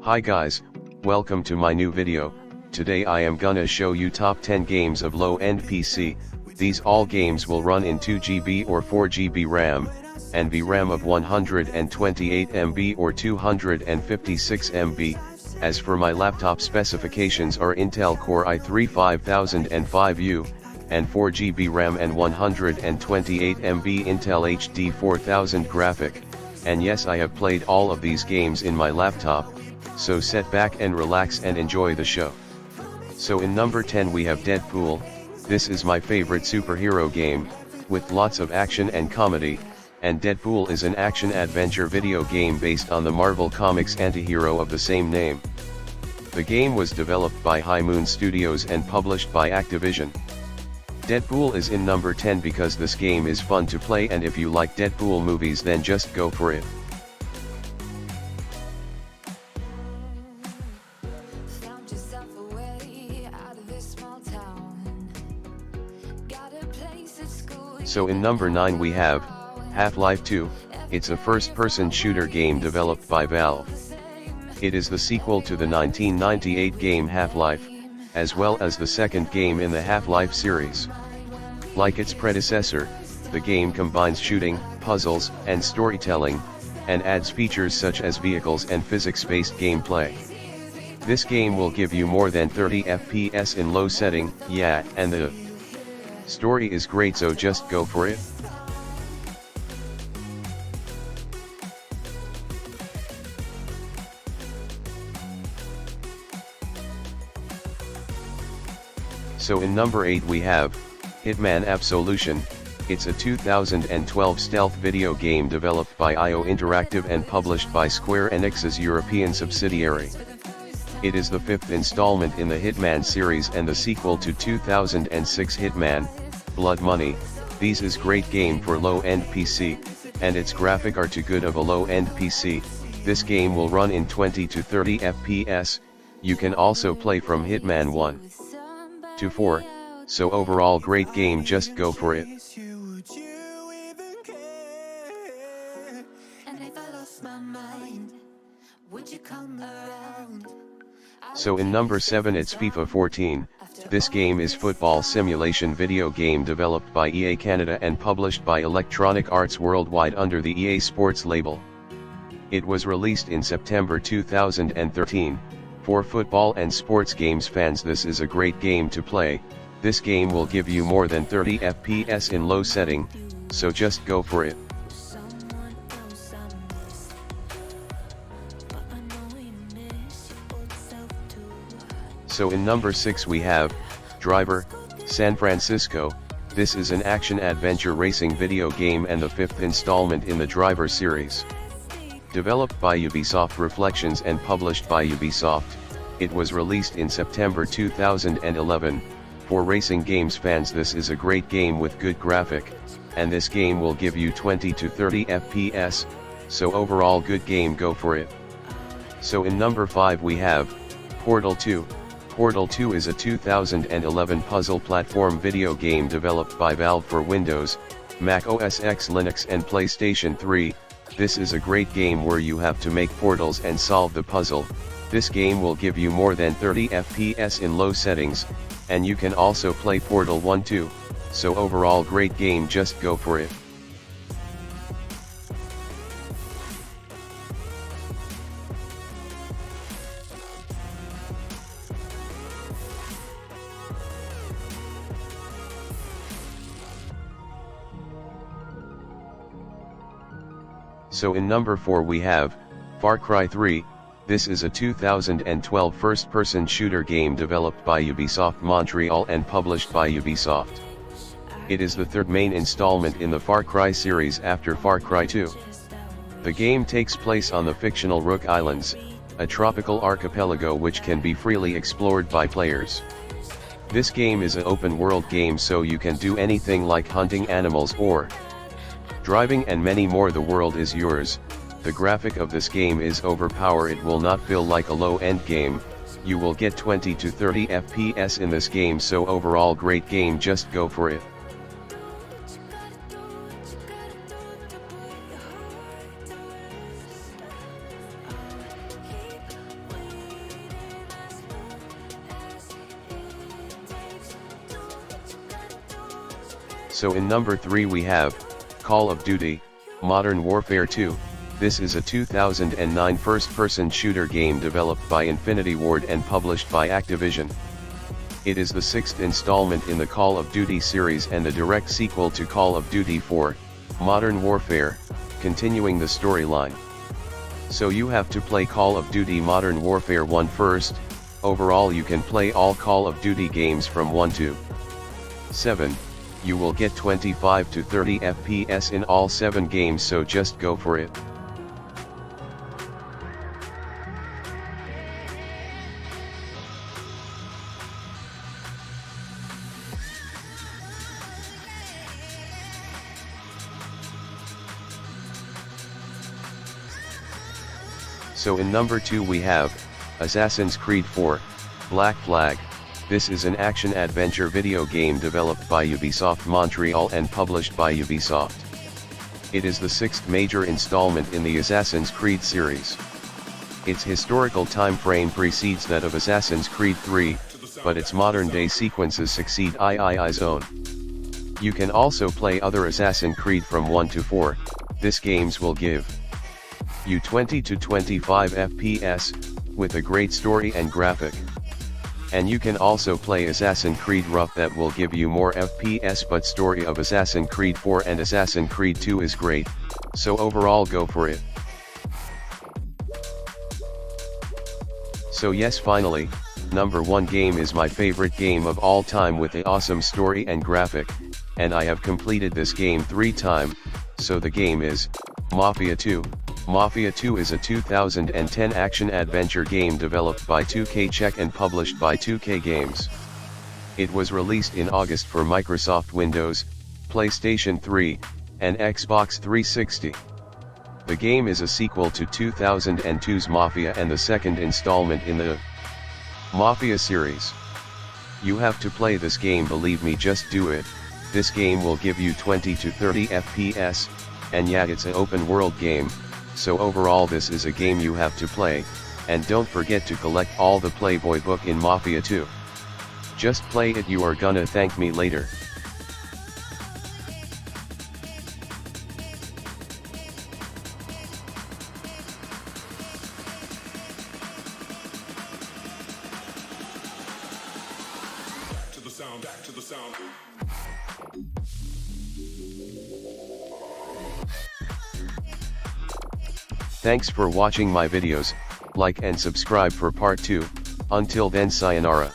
Hi guys, welcome to my new video. Today I am gonna show you top 10 games of low-end PC. These all games will run in 2GB or 4GB RAM, and VRAM of 128 MB or 256 MB. As for my laptop specifications are Intel Core i3 5005U, and 4GB RAM and 128 MB Intel HD 4000 graphic, and yes, I have played all of these games in my laptop, so sit back and relax and enjoy the show. So in number 10 we have Deadpool. This is my favorite superhero game, with lots of action and comedy, and Deadpool is an action-adventure video game based on the Marvel Comics antihero of the same name. The game was developed by High Moon Studios and published by Activision. Deadpool is in number 10 because this game is fun to play, and if you like Deadpool movies then just go for it. So in number 9 we have Half-Life 2. It's a first-person shooter game developed by Valve. It is the sequel to the 1998 game Half-Life, as well as the second game in the Half-Life series. Like its predecessor, the game combines shooting, puzzles, and storytelling, and adds features such as vehicles and physics-based gameplay. This game will give you more than 30 FPS in low setting, yeah, and the story is great, so just go for it. So in number 8 we have Hitman Absolution. It's a 2012 stealth video game developed by IO Interactive and published by Square Enix's European subsidiary. It is the fifth installment in the Hitman series and the sequel to 2006 Hitman, Blood Money. This is great game for low-end PC, and its graphic are too good of a low-end PC. This game will run in 20 to 30 FPS. You can also play from Hitman 1 to 4, so overall great game, just go for it. So in number 7 it's FIFA 14. This game is football simulation video game developed by EA Canada and published by Electronic Arts Worldwide under the EA Sports label. It was released in September 2013. For football and sports games fans, this is a great game to play. This game will give you more than 30 FPS in low setting, so just go for it. So in number 6 we have Driver, San Francisco. This is an action-adventure racing video game and the fifth installment in the Driver series. Developed by Ubisoft Reflections and published by Ubisoft, it was released in September 2011. For racing games fans, this is a great game with good graphic, and this game will give you 20 to 30 FPS, so overall good game, go for it. So in number 5 we have Portal 2. Portal 2 is a 2011 puzzle platform video game developed by Valve for Windows, Mac OS X, Linux and PlayStation 3. This is a great game where you have to make portals and solve the puzzle. This game will give you more than 30 FPS in low settings, and you can also play Portal 1 too, so overall great game, just go for it. So in number 4 we have Far Cry 3. This is a 2012 first-person shooter game developed by Ubisoft Montreal and published by Ubisoft. It is the third main installment in the Far Cry series after Far Cry 2. The game takes place on the fictional Rook Islands, a tropical archipelago which can be freely explored by players. This game is an open-world game, so you can do anything like hunting animals or driving and many more. The world is yours. The graphic of this game is overpowered. It will not feel like a low-end game. You will get 20 to 30 FPS in this game, so overall great game, just go for it. So in number 3 we have, Call of Duty, Modern Warfare 2, this is a 2009 first-person shooter game developed by Infinity Ward and published by Activision. It is the 6th installment in the Call of Duty series and the direct sequel to Call of Duty 4, Modern Warfare, continuing the storyline. So you have to play Call of Duty Modern Warfare 1 first. Overall you can play all Call of Duty games from 1 to 7. You will get 25 to 30 FPS in all 7 games, so just go for it. So in number 2 we have, Assassin's Creed 4, Black Flag. This is an action-adventure video game developed by Ubisoft Montreal and published by Ubisoft. It is the 6th major installment in the Assassin's Creed series. Its historical time frame precedes that of Assassin's Creed 3, but its modern-day sequences succeed III's own. You can also play other Assassin's Creed from 1 to 4, this games will give you 20 to 25 FPS, with a great story and graphic. And you can also play Assassin's Creed Rough that will give you more FPS, but story of Assassin's Creed 4 and Assassin's Creed 2 is great, so overall go for it. So yes, finally, number 1 game is my favorite game of all time with an awesome story and graphic, and I have completed this game 3 times, so the game is Mafia 2. Mafia 2 is a 2010 action-adventure game developed by 2K Czech and published by 2K Games. It was released in August for Microsoft Windows, PlayStation 3, and Xbox 360. The game is a sequel to 2002's Mafia and the second installment in the Mafia series. You have to play this game, believe me, just do it. This game will give you 20 to 30 FPS, and yeah, it's an open world game. So overall this is a game you have to play, and don't forget to collect all the Playboy book in Mafia 2. Just play it, you are gonna thank me later. Back to the sound. Thanks for watching my videos, like and subscribe for part 2, until then sayonara.